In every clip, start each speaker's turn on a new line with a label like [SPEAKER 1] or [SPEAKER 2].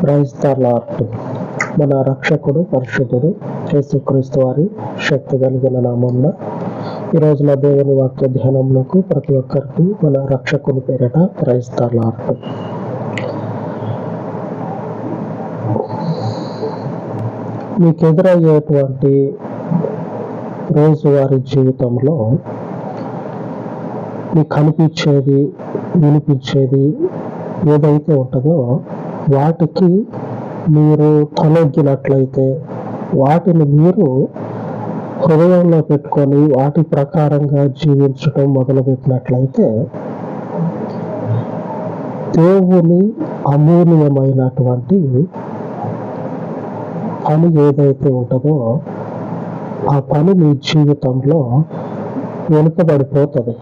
[SPEAKER 1] Praise the lord. మన రక్షకుడు పరిశుద్ధుడు యేసుక్రీస్తు వారి శక్తి కలిగిన నామమున ఈ రోజున దేవుని వాక్య ధ్యానంలోకి ప్రతి ఒక్కరికి మన రక్షకుని పేరిట ప్రైజ్ ద లార్డ్. మీకు ఎదురయ్యేటువంటి రోజువారీ జీవితంలో మీకు కనిపించేది వినిపించేది ఏదైతే ఉంటుందో వాటికి మీరు తలొగ్గినట్లయితే, వాటిని మీరు హృదయంలో పెట్టుకొని వాటి ప్రకారంగా జీవించడం మొదలుపెట్టినట్లయితే దేవుని అమూల్యమైనటువంటి పని ఏదైతే ఉంటుందో ఆ పని మీ జీవితంలో వెనుకబడిపోతుంది.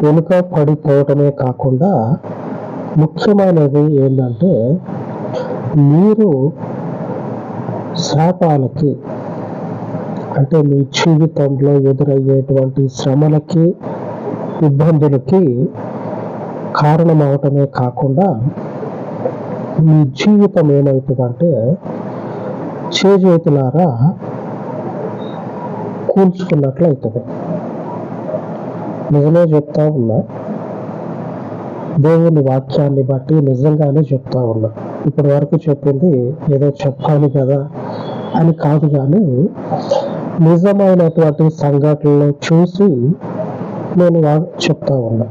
[SPEAKER 1] వెనుక పడిపోవటమే కాకుండా ముఖ్యమైనది ఏంటంటే మీరు శాపాలకి, అంటే మీ జీవితంలో ఎదురయ్యేటువంటి శ్రమలకి ఇబ్బందులకి కారణమవటమే కాకుండా మీ జీవితం ఏమవుతుందంటే చేజేతులారా కూల్చుకున్నట్లు అవుతుంది. నిజమే చెప్తా ఉన్నా, దేవుని వాక్యాన్ని బట్టి నిజంగానే చెప్తా ఉన్నా. ఇప్పటి వరకు చెప్పింది ఏదో చెప్పాలి కదా అని కాదు, కానీ నిజమైనటువంటి సంఘటనలు చూసి నేను చెప్తా ఉన్నా.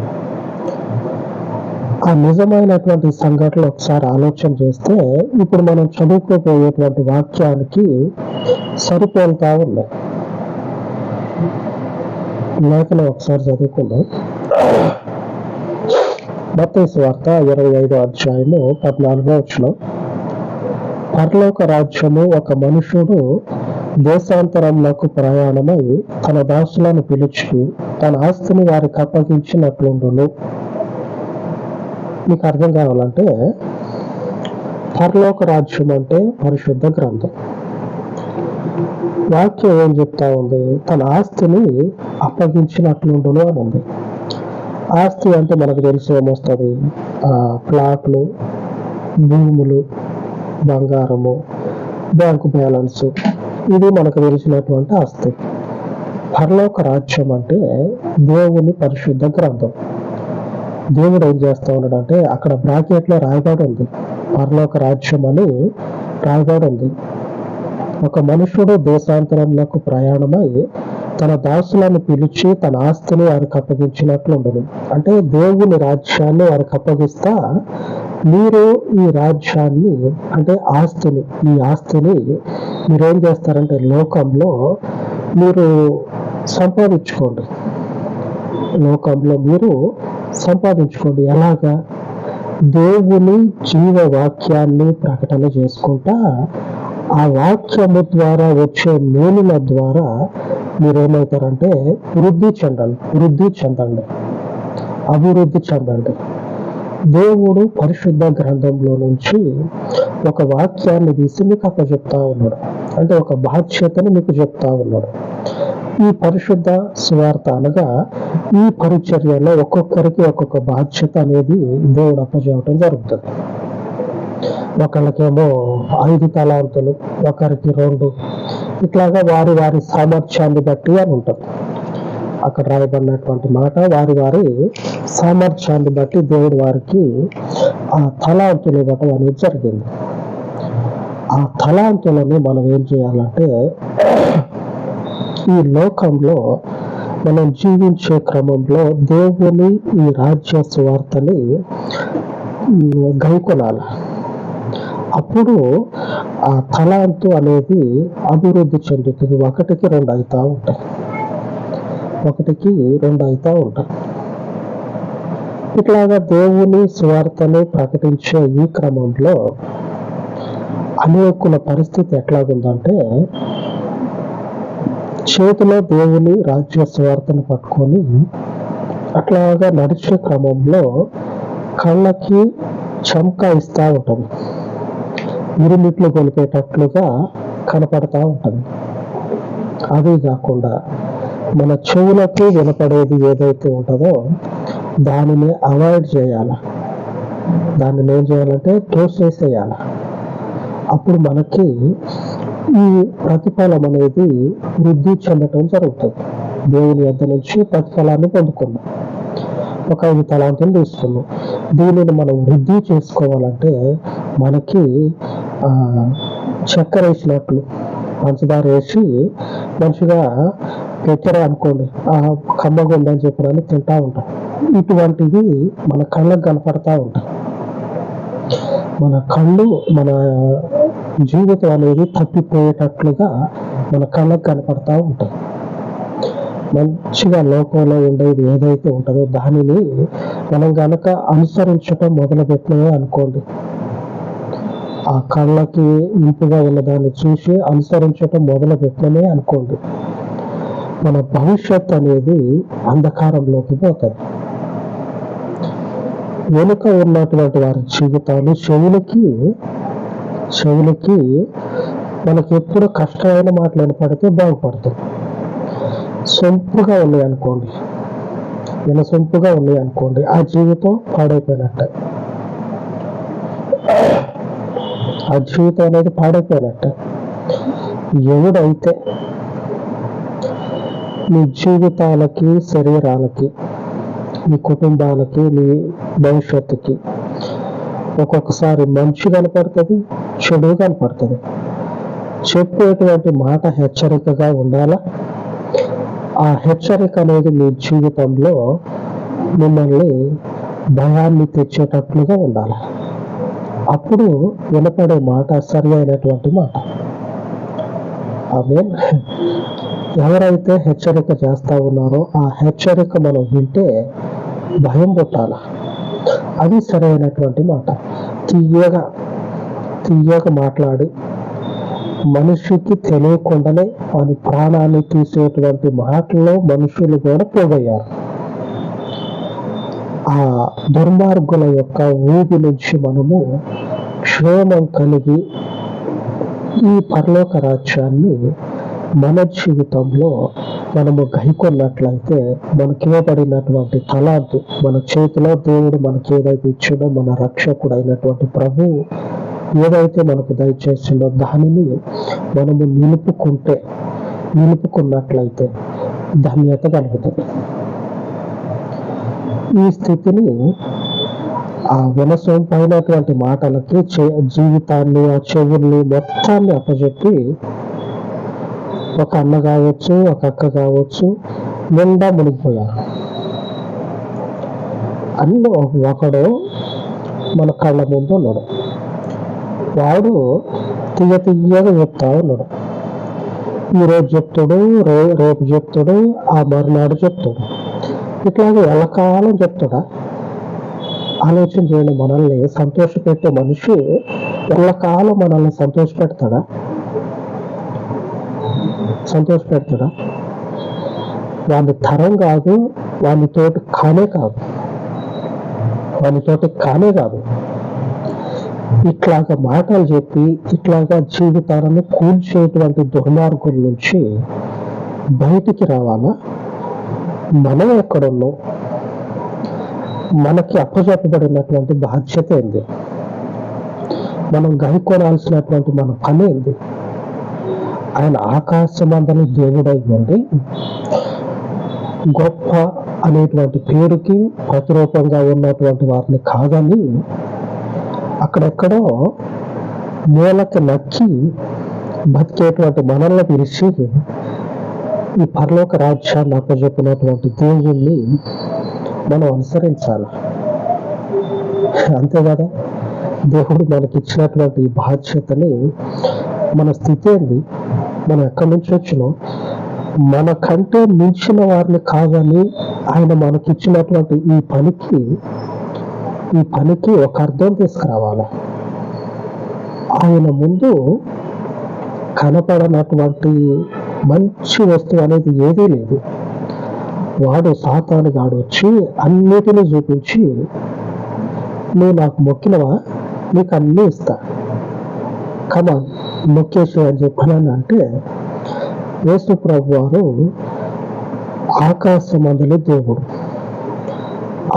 [SPEAKER 1] ఆ నిజమైనటువంటి సంఘటనలు ఒకసారి ఆలోచన చేస్తే ఇప్పుడు మనం చదువుకోబోయేటువంటి వాక్యానికి సరిపోతా ఉన్నాయి. లేఖనం ఒకసారి చదువుకుందాం. మత్తయి సువార్త 25వ అధ్యాయము 14వ వచనం. పరలోక రాజ్యము ఒక మనుషుడు దేశాంతరములకు ప్రయాణమై తన దాసులను పిలిచి తన ఆస్తిని వారికి అప్పగించినట్లుండును. మీకు అర్థం కావాలంటే పరలోక రాజ్యం అంటే పరిశుద్ధ గ్రంథం. వాక్యం ఏం చెప్తా ఉంది? తన ఆస్తిని అప్పగించినట్లుండును అని ఉంది. ఆస్తి అంటే మనకు తెలిసి ఏమొస్తుంది? ప్లాట్లు, భూములు, బంగారము, బ్యాంకు బ్యాలెన్సు, ఇది మనకు తెలిసినటువంటి ఆస్తి. పరలోక రాజ్యం అంటే దేవుని పరిశుద్ధ గ్రంథం. దేవుడు ఏం చేస్తా ఉన్నాడంటే అక్కడ బ్రాకెట్లో రాయబడి ఉంది, పరలోక రాజ్యం అని రాయబడి ఉంది. ఒక మనుషుడు దేశాంతరంలోకి ప్రయాణమై తన దాసులను పిలిచి తన ఆస్తిని వారికి అప్పగించినట్లుండదు. అంటే దేవుని రాజ్యాన్ని వారికి అప్పగిస్తా మీరు ఈ రాజ్యాన్ని, అంటే ఆస్తిని, ఈ ఆస్తిని మీరేం చేస్తారంటే లోకంలో మీరు సంపాదించుకోండి. లోకంలో మీరు సంపాదించుకోండి. ఎలాగా? దేవుని జీవవాక్యాన్ని ప్రకటన చేసుకుంటా ఆ వాక్యము ద్వారా వచ్చే మేలుల ద్వారా మీరేమవుతారంటే వృద్ధి చెందండి, అభివృద్ధి చెందండి. దేవుడు పరిశుద్ధ గ్రంథంలో నుంచి ఒక వాక్యాన్ని తీసి మీకు అప్పచెప్తా ఉన్నాడు, అంటే ఒక బాధ్యతను మీకు చెప్తా ఉన్నాడు. ఈ పరిశుద్ధ సువార్త అనగా ఈ పరిచర్యలో ఒక్కొక్కరికి ఒక్కొక్క బాధ్యత అనేది దేవుడు అప్పచెప్పడం జరుగుతుంది. ఒకళ్ళకేమో 5 తలాంతులు, ఒకరికి 2, ఇట్లాగా వారి వారి సామర్థ్యాన్ని బట్టి అని ఉంటుంది. అక్కడ రాయబడినటువంటి మాట వారి వారి సామర్థ్యాన్ని బట్టి దేవుడు వారికి ఆ తలాంతులు ఇవ్వటం అనేది జరిగింది. ఆ తలాంతులను మనం ఏం చేయాలంటే ఈ లోకంలో మనం జీవించే క్రమంలో దేవుని ఈ రాజ్య సువార్తని గైకొనాలి. అప్పుడు ఆ తలాంతు అనేది అభివృద్ధి చెందుతుంది. 1కి 2 అవుతా ఉంటాయి, 1కి 2 అవుతా ఉంటాయి. ఇట్లాగా దేవుని సువార్తను ప్రకటించే ఈ క్రమంలో అనేకుల పరిస్థితి ఎట్లాగుందంటే చేతిలో దేవుని రాజ్య సువార్తను పట్టుకొని అట్లాగా నడిచే క్రమంలో కళ్ళకి చమకాయిస్తూ ఉంటుంది, ఇరుమిట్లు కొలిపేటట్లుగా కనపడతా ఉంటుంది. అదే కాకుండా మన చెవులకు వినపడేది ఏదైతే ఉంటుందో దానిని అవాయిడ్ చేయాలి. దాన్ని ఏం చేయాలంటే తోసేసేయాలి. అప్పుడు మనకి ఈ ప్రతిఫలం అనేది వృద్ధి చెందటం జరుగుతుంది. దేవుని యొద్ద నుంచి ప్రతిఫలాన్ని పొందుకున్నాం. ఒక 5 తలాంతులు తీసుకున్నాం. దీనిని మనం వృద్ధి చేసుకోవాలంటే మనకి చక్కెర వేసినట్లు పంచదార వేసి మంచిగా పెట్టారా అనుకోండి, కమ్మగా ఉందని చెప్పడానికి తింటా ఉంటాం. ఇటువంటివి మన కళ్ళకు కనపడతా ఉంటాయి. మన కళ్ళు మన జీవితం అనేది తప్పిపోయేటట్లుగా మన కళ్ళకు కనపడతా ఉంటాయి. మంచిగా లోకంలో ఉండేది ఏదైతే ఉంటుందో దానిని మనం కనుక అనుసరించటం మొదలుపెట్టినవే అనుకోండి, ఆ కళ్ళకి ఇంపుగా ఉన్నదాన్ని చూసి అనుసరించటం మొదలుపెట్టినమే అనుకోండి, మన భవిష్యత్తు అనేది అంధకారంలోకి పోతుంది. వెనుక ఉన్నటువంటి వారి జీవితాలు చెవులకి మనకి ఎప్పుడు కష్టమైన మాటలు వినపడితే బాగుపడుతుంది. సొంపుగా ఉన్నాయి అనుకోండి, వినసొంపుగా ఉన్నాయి అనుకోండి, ఆ జీవితం పాడైపోయినట్టే. ఆ జీవితం అనేది పాడైపోయినట్టే. ఎవడైతే మీ జీవితాలకి, శరీరాలకి, మీ కుటుంబాలకి, మీ భవిష్యత్తుకి ఒక్కొక్కసారి మంచి కనపడుతుంది, చెడు కనపడుతుంది. చెప్పేటువంటి మాట హెచ్చరికగా ఉండాలా. ఆ హెచ్చరిక అనేది మీ జీవితంలో మిమ్మల్ని భయాన్ని తెచ్చేటట్లుగా ఉండాలి. అప్పుడు వినపడే మాట సరి అయినటువంటి మాట. ఆమె ఎవరైతే హెచ్చరిక చేస్తా ఉన్నారో ఆ హెచ్చరిక మనం వింటే భయం పుట్టాల. అది సరైనటువంటి మాట. తీయగా మాట్లాడి మనిషికి తెలియకుండానే వారి ప్రాణాన్ని తీసేటువంటి మాటల్లో మనుషులు కూడా పోగయ్యారు. ఆ దుర్మార్గుల యొక్క ఊబి నుంచి మనము క్షేమం కలిగి ఈ పరలోక రాజ్యాన్ని మన జీవితంలో మనము గైకొన్నట్లయితే మనకి ఇవ్వబడినటువంటి తలాంతు, మన చేతిలో దేవుడు మనకి ఏదైతే ఇచ్చిండో, మన రక్షకుడు అయినటువంటి ప్రభువు ఏదైతే మనకు దయచేసిండో దానిని మనము నిలుపుకున్నట్లయితే ధన్యత కలుగుతుంది. ఈ స్థితిని ఆ వినసొంపైనటువంటి మాటలకి జీవితాన్ని, ఆ చెవుల్ని మొత్తాన్ని అప్పచెప్పి ఒక అన్న కావచ్చు, ఒక అక్క కావచ్చు, నిండా మునిగిపోయారు. అన్నీ ఒకడు మన కళ్ళ ముందు ఉన్నాడు. వాడు తీయగా చెప్తా ఉన్నాడు. ఈరోజు చెప్తాడు, రేపు చెప్తాడు, ఆ మరునాడు చెప్తాడు. ఇట్లాగే ఎల్లకాలం చెప్తాడా? ఆలోచన చేయండి. మనల్ని సంతోషపెట్టే మనిషి ఎల్లకాలం మనల్ని సంతోషపెడతాడా? వాని తరం కాదు, వానితోటి కానే కాదు. ఇట్లాగా మాటలు చెప్పి ఇట్లాగా జీవితాలను కూల్చేటువంటి దుర్మార్గుల నుంచి బయటికి రావాలా? మనం ఎక్కడున్నాం? మనకి అప్పచెప్పబడినటువంటి బాధ్యత ఏంది? మనం గైకొనాల్సినటువంటి మన పని ఏంది? ఆయన ఆకాశమందలి దేవుడై ఉండి గొప్ప అనేటువంటి పేరుకి ప్రతిరూపంగా ఉన్నటువంటి వారిని కాదని అక్కడెక్కడో మూలకి నక్కి బతికేటువంటి మనల్ని పిలిచి ఈ పరలోక రాజ్యాన్ని అప్పచెప్పినటువంటి దేవుణ్ణి మనం అనుసరించాలి. అంతే కదా? దేవుడు మనకి ఇచ్చినటువంటి ఈ బాధ్యతని, మన స్థితి ఏంది, మనం ఎక్కడి నుంచి వచ్చినాం, మనకంటే మించిన వారిని కాదని ఆయన మనకిచ్చినటువంటి ఈ పనికి ఒక అర్థం తీసుకురావాలి. ఆయన ముందు కనపడనటువంటి మంచి వస్తువు అనేది ఏదీ లేదు. వాడు సాతాను గాడు వచ్చి అన్నిటినీ చూపించి, నువ్వు నాకు మొక్కినవా, నీకు అన్నీ ఇస్తా, కమా మొక్కేసి అని చెప్పానని అంటే, యేసు ప్రభు వారు ఆకాశమందలి దేవుడు.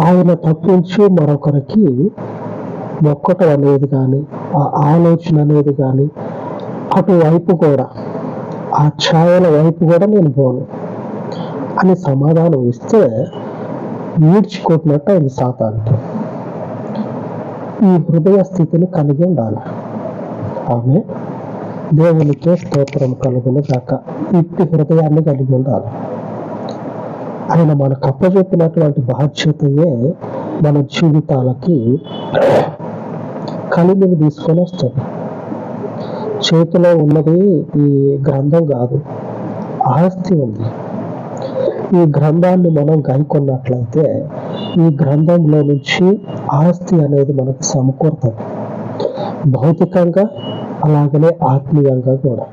[SPEAKER 1] ఆయన తప్పించి మరొకరికి మొక్కటం అనేది కానీ, ఆ ఆలోచన అనేది కానీ, అటువైపు కూడా, ఆ ఛాయల వైపు కూడా నేను పోను అని సమాధానం ఇస్తే ఈడ్చుకొట్టినట్టు అయింది సాతానికి. ఈ హృదయ స్థితిని కలిగి ఉండాలి. ఆమె దేవునికే స్తోత్రం కలుగును గాక. ఇట్టి హృదయాన్ని కలిగి ఉండాలి. ఆయన మనకు అప్పచెప్పినటువంటి బాధ్యతయే మన జీవితాలకి కలిగిని తీసుకొని వస్తుంది. చేతిలో ఉన్నది ఈ గ్రంథం కాదు, ఆస్తి ఉంది. ఈ గ్రంథాన్ని మనం గైకొన్నట్లయితే ఈ గ్రంథంలో నుంచి ఆస్తి అనేది మనకు సమకూరుతుంది, భౌతికంగా అలాగనే ఆత్మీయంగా కూడా.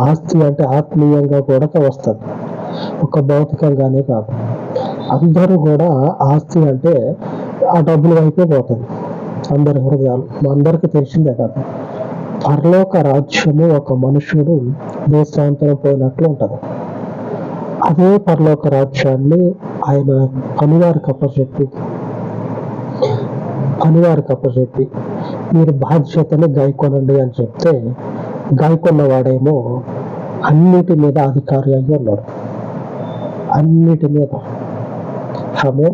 [SPEAKER 1] ఆస్తి అంటే ఆత్మీయంగా కూడా వస్తుంది, ఒక భౌతికంగానే కాదు. అందరూ కూడా ఆస్తి అంటే ఆ డబ్బుల వైపే పోతుంది అందరి హృదయాలు. మా అందరికీ తెలిసిందే కదా. పరలోక రాజ్యము ఒక మనుషుడు దేశాంతరం పోయినట్లు ఉంటుంది. అదే పరలోక రాజ్యాన్ని ఆయన పనివారికి అప్పచెప్పి మీరు బాధ్యతని గైకొనండి అని చెప్తే, గైకొన్నవాడేమో అన్నిటి మీద అధికారి అయ్యి ఉన్నాడు. అన్నిటి మీద. ఆమె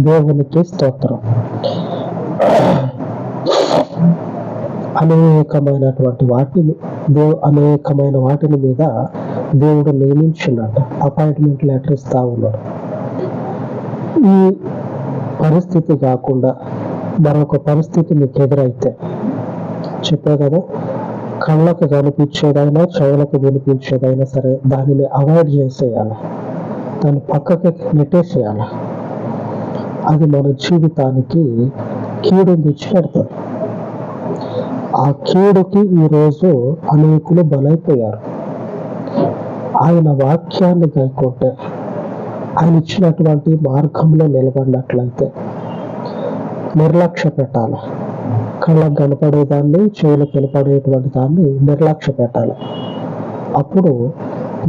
[SPEAKER 1] దేవునికి స్తోత్రం. అనేకమైన వాటిని మీద దేవుడు నియమించున్నాడు. అపాయింట్మెంట్ లెటర్ ఇస్తా ఉన్నాడు. ఈ పరిస్థితి కాకుండా మరొక పరిస్థితి మీకు ఎదురైతే, చెప్పే కదా, కళ్ళకు కనిపించేదైనా చెవులకు వినిపించేదైనా సరే దానిని అవాయిడ్ చేసేయాలి, దాన్ని పక్కకి నెట్టేసేయాలి. అది మన జీవితానికి కీడుని తెచ్చి పెడుతుంది. ఆ కీడుకి ఈరోజు అనేకులు బలైపోయారు. ఆయన వాక్యాన్ని గైకొంటే, ఆయన ఇచ్చినటువంటి మార్గంలో నిలబడినట్లయితే నిర్లక్ష్య పెట్టాలి. కళ్ళకు కనపడేదాన్ని, చెవులకు వినపడేటువంటి దాన్ని నిర్లక్ష్య పెట్టాలి. అప్పుడు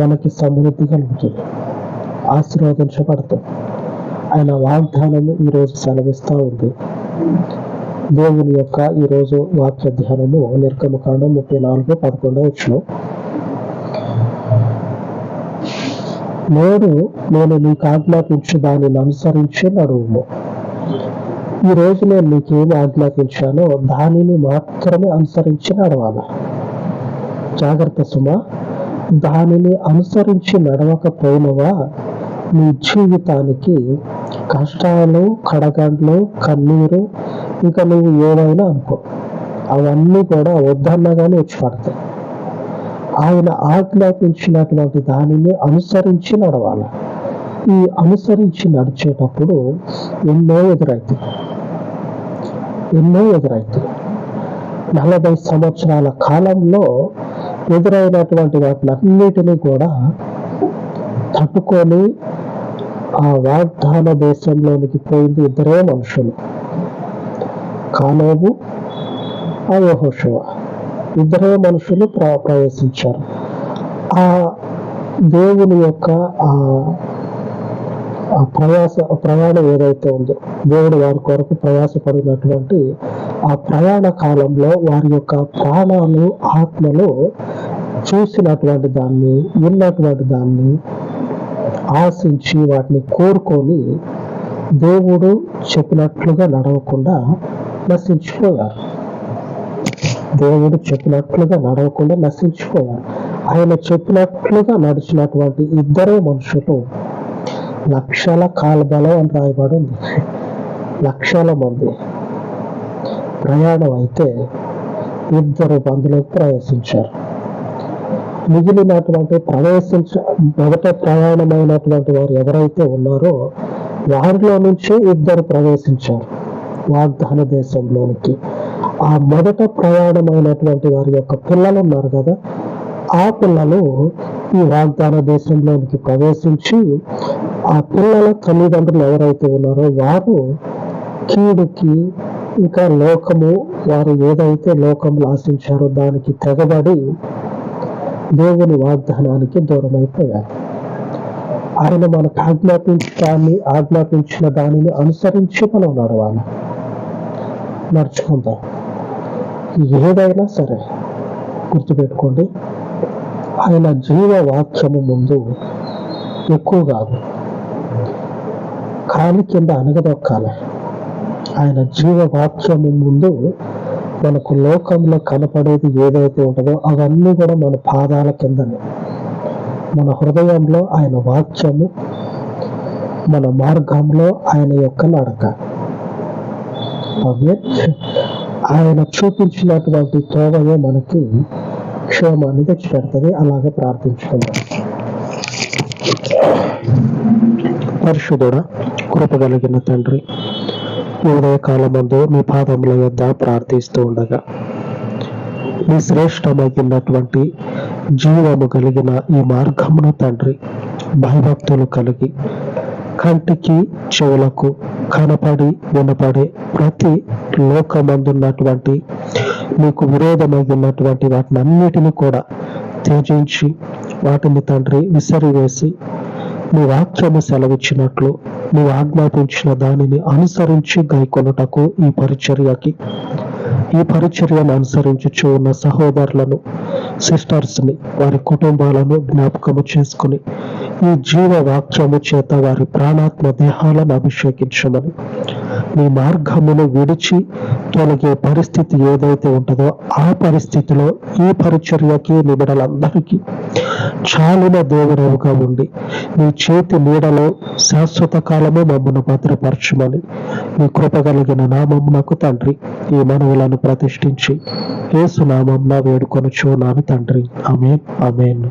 [SPEAKER 1] మనకి సమృద్ధి కలుగుతుంది, ఆశీర్వదించబడుతుంది. ఆయన వాగ్దానము ఈరోజు సెలవిస్తూ ఉంది. దేవుని యొక్క ఈరోజు వాక్య ధ్యానము నిర్గమకాండం 34:11. నేను నీకు ఆజ్ఞాపించు దానిని అనుసరించి నడువుము. ఈరోజు నేను నీకేమి ఆజ్ఞాపించానో దానిని మాత్రమే అనుసరించి నడవాలి. జాగ్రత్త సుమా. దానిని అనుసరించి నడవకపోయినవా నీ జీవితానికి కష్టాలు, కడగండ్లు, కన్నీరు, ఇంకా నువ్వు ఏవైనా అనుకో, అవన్నీ కూడా వద్దన్నగానే వచ్చి పడతాయి. ఆయన ఆజ్ఞాపించినటువంటి దానిని అనుసరించి నడవాలి. ఈ అనుసరించి నడిచేటప్పుడు ఎన్నో ఎదురైతాయి. 40 సంవత్సరాల కాలంలో ఎదురైనటువంటి వాటిని అన్నిటినీ కూడా తట్టుకొని ఆ వాగ్దాన దేశంలోనికి పోయింది ఇద్దరే మనుషులు, కాలేబు, యెహోషువ. ఇద్దరే మనుషులు ప్రవేశించారు. ఆ దేవుని యొక్క ప్రయాణం ఏదైతే ఉందో, దేవుడు వారి కొరకు ప్రయాసపడినటువంటి ఆ ప్రయాణ కాలంలో వారి యొక్క ప్రాణాలు, ఆత్మలు చూసినటువంటి దాన్ని, విన్నటువంటి దాన్ని ఆశించి వాటిని కోరుకొని దేవుడు చెప్పినట్లుగా నడవకుండా నశించిపోయారు. ఆయన చెప్పినట్లుగా నడిచినటువంటి ఇద్దరే మనుషులు లక్షల కాల్బలం అని రాయబడి ఉంది. లక్షల మంది ప్రయాణం అయితే ఇద్దరు బంధువులకు ప్రవేశించారు. మిగిలినటువంటి మొదట ప్రయాణమైనటువంటి వారు ఎవరైతే ఉన్నారో వారిలో నుంచే ఇద్దరు ప్రవేశించారు వాగ్దాన దేశంలోనికి. ఆ మొదట ప్రయాణమైనటువంటి వారి యొక్క పిల్లలు ఉన్నారు కదా, ఆ పిల్లలు ఈ వాగ్దాన దేశంలోనికి ప్రవేశించి ఆ పిల్లల తల్లిదండ్రులు ఎవరైతే ఉన్నారో వారు కీడుకి, ఇంకా వారు ఏదైతే లోకంలో ఆశించారో దానికి తెగబడి దేవుని వాగ్దానానికి దూరమైపోయారు. ఆయన మనకు ఆజ్ఞాపించిన దానిని అనుసరించి మనం నడవాలి. నడుచుకుందాం. ఏదైనా సరే గుర్తుపెట్టుకోండి, ఆయన జీవ వాక్యము ముందు ఎక్కువ కాదు, కాలి కింద అనగదొక్కాలి. ఆయన జీవ వాక్యము ముందు మనకు లోకంలో కనపడేది ఏదైతే ఉంటుందో అవన్నీ కూడా మన పాదాల కిందనే. మన హృదయంలో ఆయన వాక్యము, మన మార్గంలో ఆయన యొక్క నడక. ఆయన చూపించినటువంటి తోవయే మనకి క్షేమాన్ని తెచ్చిపెడుతుంది. అలాగే ప్రార్థించుకుందాం. పరిశుద్ధుడా, కృపగలిగిన తండ్రి, ఉదయకాలమందు మీ పాదముల యొద్ద ప్రార్థిస్తూ ఉండగా మీ శ్రేష్టమైనటువంటి జీవము కలిగిన ఈ మార్గమును తండ్రి భయభక్తులు కలిగి కంటికి చెవులకు కనపడి వినపడే ప్రతి లోకమందున్నటువంటి మీకు విరోధమైనటువంటి వాటిని అన్నిటిని కూడా త్యజించి వాటిని తండ్రి విసిరివేసి మీ వాక్యము సెలవిచ్చినట్లు నీవు ఆజ్ఞాపించిన దానిని అనుసరించి గైకొనుటకు ఈ పరిచర్యను అనుసరించుచు ఉన్న సహోదరులను, సిస్టర్స్ని, వారి కుటుంబాలను జ్ఞాపకము చేసుకుని ఈ జీవ వాక్యము చేత వారి ప్రాణాత్మ దేహాలను అభిషేకించమని, మీ మార్గమును విడిచి తొలగే పరిస్థితి ఏదైతే ఉంటుందో ఆ పరిస్థితిలో ఈ పరిచర్యకి నిబిడలందరికీ చాలిన దేవుడవుగా ఉండి మీ చేతి నీడలో శాశ్వత కాలము మమ్మను భద్రపరచమని మీ కృపగలిగిన నామమునకు తండ్రి ఈ మనవులను ప్రతిష్ఠించి యేసు నామమున వేడుకొనుచున్నాను తండ్రి. ఆమేన్, ఆమేన్.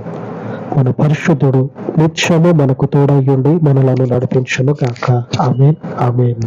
[SPEAKER 1] మన పరిశుద్ధుడు నిత్యము మనకు తోడయ్యుండి మనలను నడిపించును గాక. ఆమేన్, ఆమేన్.